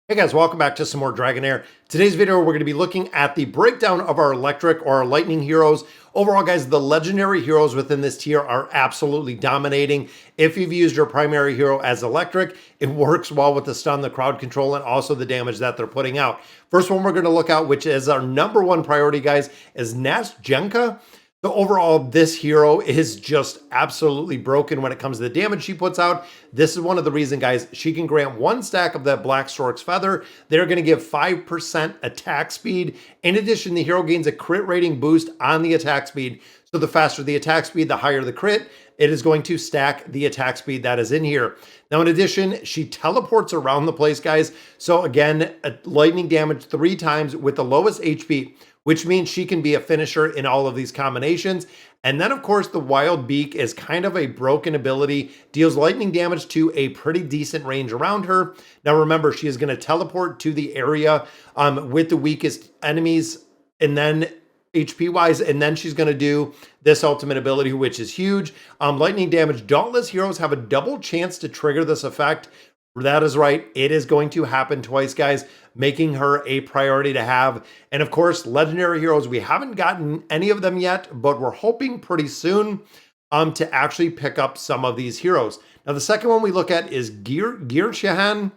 Hey guys, welcome back to some more Dragonheir. Today's video, we're going to be looking at the breakdown of our electric or our lightning heroes. Overall, guys, the legendary heroes within this tier are absolutely dominating. If you've used your primary hero as electric, it works well with the stun, the crowd control, and also the damage that they're putting out. First one we're going to look at, which is our number one priority, guys, is Nas Jenka. So overall, this hero is just absolutely broken when it comes to the damage she puts out. This is one of the reasons, guys, she can grant one stack of that Black Stork's Feather. They're going to give 5% attack speed. In addition, the hero gains a crit rating boost on the attack speed. So the faster the attack speed, the higher the crit. It is going to stack the attack speed that is in here. Now, in addition, she teleports around the place, guys. So again, lightning damage 3 times with the lowest HP, which means she can be a finisher in all of these combinations. And then, of course, the Wild Beak is kind of a broken ability, deals lightning damage to a pretty decent range around her. Now, remember, she is going to teleport to the area with the weakest enemies, and then HP-wise, and then she's going to do this ultimate ability, which is huge. Lightning damage. Dauntless heroes have a double chance to trigger this effect. That is right. It is going to happen twice, guys, making her a priority to have. And of course, legendary heroes, we haven't gotten any of them yet, but we're hoping pretty soon to actually pick up some of these heroes. Now, the second one we look at is Chadhan.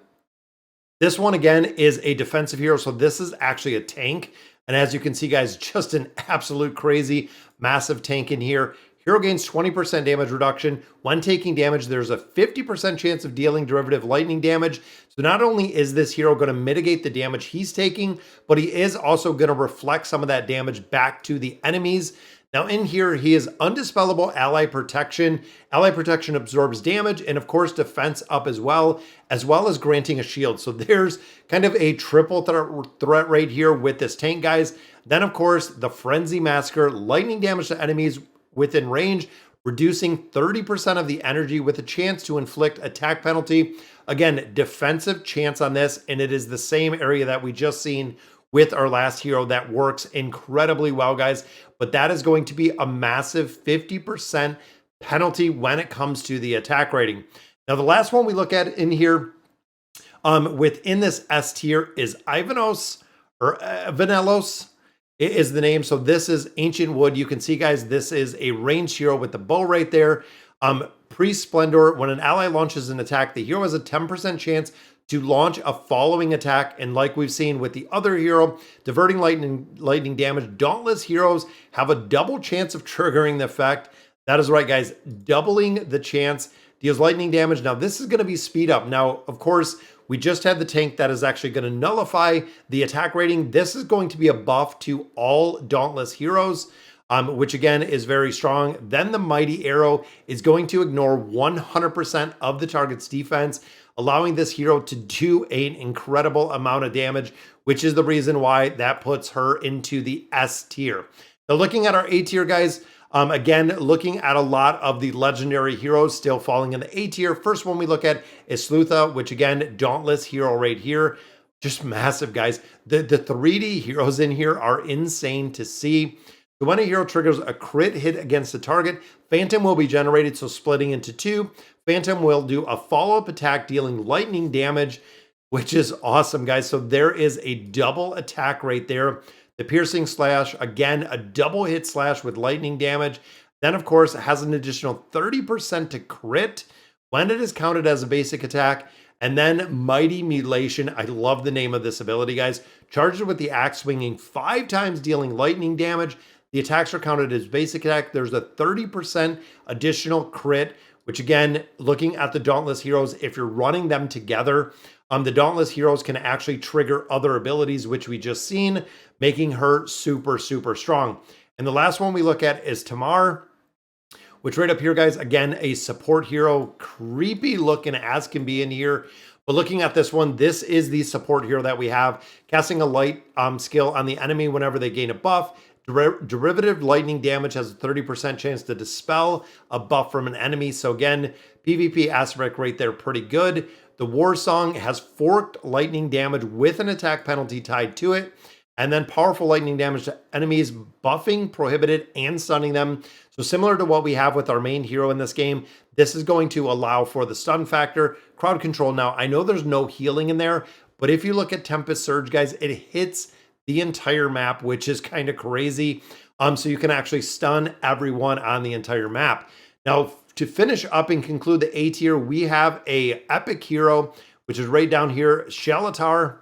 This one, again, is a defensive hero. So this is actually a tank. And as you can see, guys, just an absolute crazy, massive tank in here. Hero gains 20% damage reduction. When taking damage, there's a 50% chance of dealing derivative lightning damage. So not only is this hero going to mitigate the damage he's taking, but he is also going to reflect some of that damage back to the enemies. Now in here, he is undispellable ally protection. Ally protection absorbs damage and of course defense up as well as granting a shield. So there's kind of a triple threat rate here with this tank, guys. Then of course, the Frenzy Massacre, lightning damage to enemies within range, reducing 30% of the energy with a chance to inflict attack penalty. Again, defensive chance on this, and it is the same area that we just seen with our last hero that works incredibly well, guys. But that is going to be a massive 50% penalty when it comes to the attack rating. Now, the last one we look at in here within this S tier is Velos. Is the name. So this is Ancient Wood. You can see, guys, this is a ranged hero with the bow right there. Pre-Splendor, when an ally launches an attack, the hero has a 10% chance to launch a following attack. And like we've seen with the other hero, diverting lightning damage, Dauntless heroes have a double chance of triggering the effect. That is right, guys, doubling the chance, deals lightning damage. Now this is going to be speed up. Now, of course, we just had the tank that is actually going to nullify the attack rating. This is going to be a buff to all Dauntless heroes, which again is very strong. Then the Mighty Arrow is going to ignore 100% of the target's defense, allowing this hero to do an incredible amount of damage, which is the reason why that puts her into the S tier. Now looking at our A tier, guys, again, looking at a lot of the legendary heroes still falling in the A tier. First one we look at is Slutha, which again, Dauntless hero right here. Just massive, guys. The 3D heroes in here are insane to see. So when a hero triggers a crit hit against the target, Phantom will be generated, so splitting into 2. Phantom will do a follow-up attack dealing lightning damage, which is awesome, guys. So there is a double attack right there. The Piercing Slash, again, a double hit slash with lightning damage. Then, of course, it has an additional 30% to crit when it is counted as a basic attack. And then Mighty Mutilation. I love the name of this ability, guys. Charges with the axe, swinging 5 times, dealing lightning damage. The attacks are counted as basic attack. There's a 30% additional crit, which again, looking at the Dauntless heroes, if you're running them together, the Dauntless heroes can actually trigger other abilities, which we just seen, making her super, super strong. And the last one we look at is Tamar, which right up here, guys, again, a support hero, creepy looking as can be in here. But looking at this one, this is the support hero that we have. Casting a light skill on the enemy whenever they gain a buff. Derivative lightning damage has a 30% chance to dispel a buff from an enemy. So again, PvP aspect right there, pretty good. The War Song has forked lightning damage with an attack penalty tied to it. And then powerful lightning damage to enemies, buffing, prohibited, and stunning them. So similar to what we have with our main hero in this game, this is going to allow for the stun factor, crowd control. Now, I know there's no healing in there, But if you look at Tempest Surge, guys, it hits the entire map, which is kind of crazy. So you can actually stun everyone on the entire map. Now, to finish up and conclude the A tier, we have a epic hero, which is right down here, Shotar.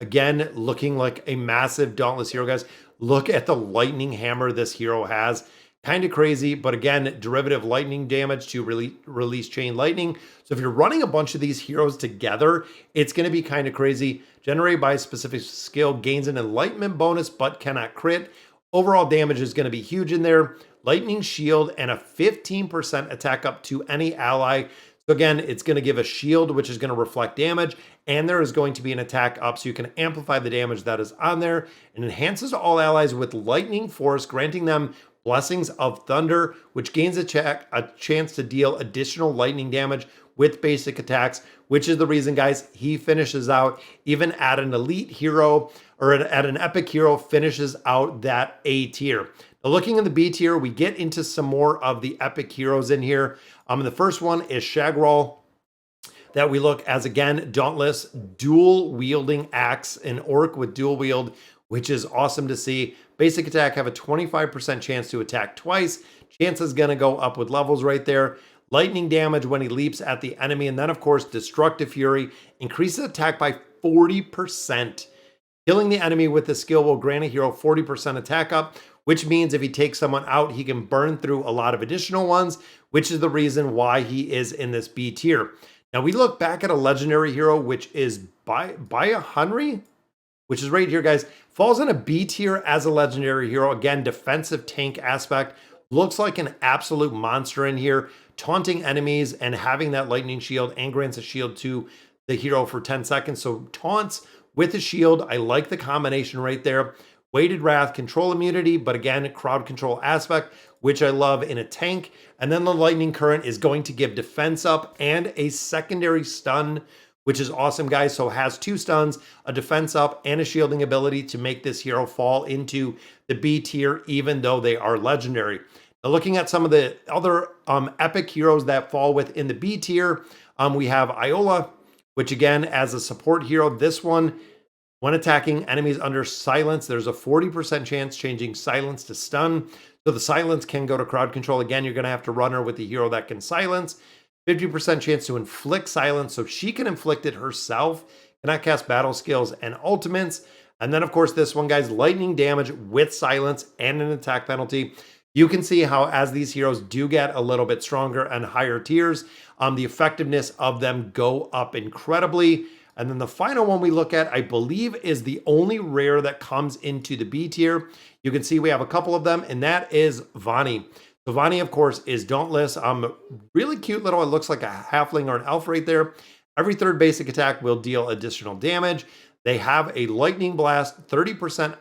Again, looking like a massive Dauntless hero, guys. Look at the lightning hammer this hero has. Kind of crazy, but again, derivative lightning damage to release chain lightning. So if you're running a bunch of these heroes together, it's going to be kind of crazy. Generated by a specific skill, gains an enlightenment bonus, but cannot crit. Overall damage is going to be huge in there. Lightning shield and a 15% attack up to any ally. So again, it's going to give a shield, which is going to reflect damage, and there is going to be an attack up, so you can amplify the damage that is on there. And enhances all allies with lightning force, granting them Blessings of Thunder, which gains a chance to deal additional lightning damage with basic attacks, which is the reason, guys, he finishes out, even at an elite hero, or at an epic hero, finishes out that A tier. Now, looking in the B tier, we get into some more of the epic heroes in here. The first one is Shagroll, that we look as, again, Dauntless, dual wielding axe, an orc with dual wield, which is awesome to see. Basic attack, have a 25% chance to attack twice. Chance is going to go up with levels right there. Lightning damage when he leaps at the enemy. And then, of course, Destructive Fury increases attack by 40%. Killing the enemy with the skill will grant a hero 40% attack up, which means if he takes someone out, he can burn through a lot of additional ones, which is the reason why he is in this B tier. Now, we look back at a legendary hero, which is Henry, which is right here, guys. Falls in a B tier as a legendary hero. Again, defensive tank aspect. Looks like an absolute monster in here. Taunting enemies and having that lightning shield, and grants a shield to the hero for 10 seconds. So taunts with a shield. I like the combination right there. Weighted Wrath, control immunity, but again, crowd control aspect, which I love in a tank. And then the Lightning Current is going to give defense up and a secondary stun, which is awesome, guys. So has 2 stuns, a defense up, and a shielding ability to make this hero fall into the B tier, even though they are legendary. Now, looking at some of the other epic heroes that fall within the B tier, we have Iola, which again, as a support hero, this one, when attacking enemies under silence, there's a 40% chance changing silence to stun. So the silence can go to crowd control. Again, you're going to have to run her with the hero that can silence. 50% chance to inflict silence, so she can inflict it herself. Cannot cast battle skills and ultimates. And then, of course, this one, guys, lightning damage with silence and an attack penalty. You can see how as these heroes do get a little bit stronger and higher tiers, the effectiveness of them go up incredibly. And then the final one we look at, I believe, is the only rare that comes into the B tier. You can see we have a couple of them, and that is Vani. So Vani, of course, is Dauntless. Really cute little, it looks like a halfling or an elf right there. Every 3rd basic attack will deal additional damage. They have a lightning blast, 30%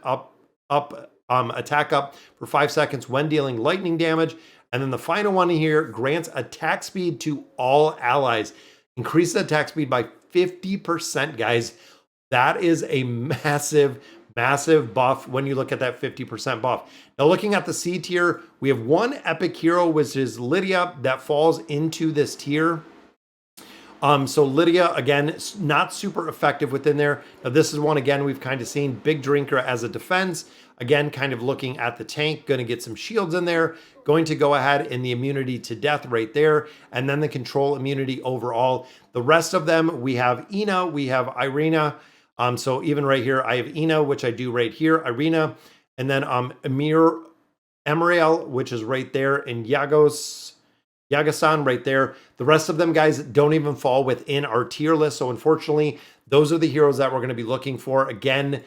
attack up for 5 seconds when dealing lightning damage. And then the final one here grants attack speed to all allies. Increases attack speed by 50%, guys. That is a massive buff when you look at that 50% buff. Now, looking at the C tier, we have one epic hero, which is Lydia, that falls into this tier. So Lydia, again, not super effective within there. Now, this is one, again, we've kind of seen Big Drinker as a defense. Again, kind of looking at the tank, going to get some shields in there, going to go ahead in the immunity to death right there, and then the control immunity overall. The rest of them, we have Ina, we have Irina. So even right here, I have Ina, which I do right here, Irina, and then Emriel, which is right there, and Yagasan right there. The rest of them, guys, don't even fall within our tier list. So unfortunately, those are the heroes that we're going to be looking for. Again,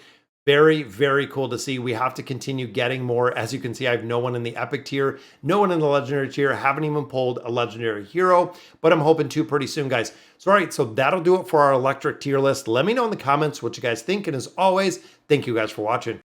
very, very cool to see. We have to continue getting more. As you can see, I have no one in the epic tier, no one in the legendary tier. Haven't even pulled a legendary hero, but I'm hoping to pretty soon, guys. So, all right, so that'll do it for our electric tier list. Let me know in the comments what you guys think. And as always, thank you guys for watching.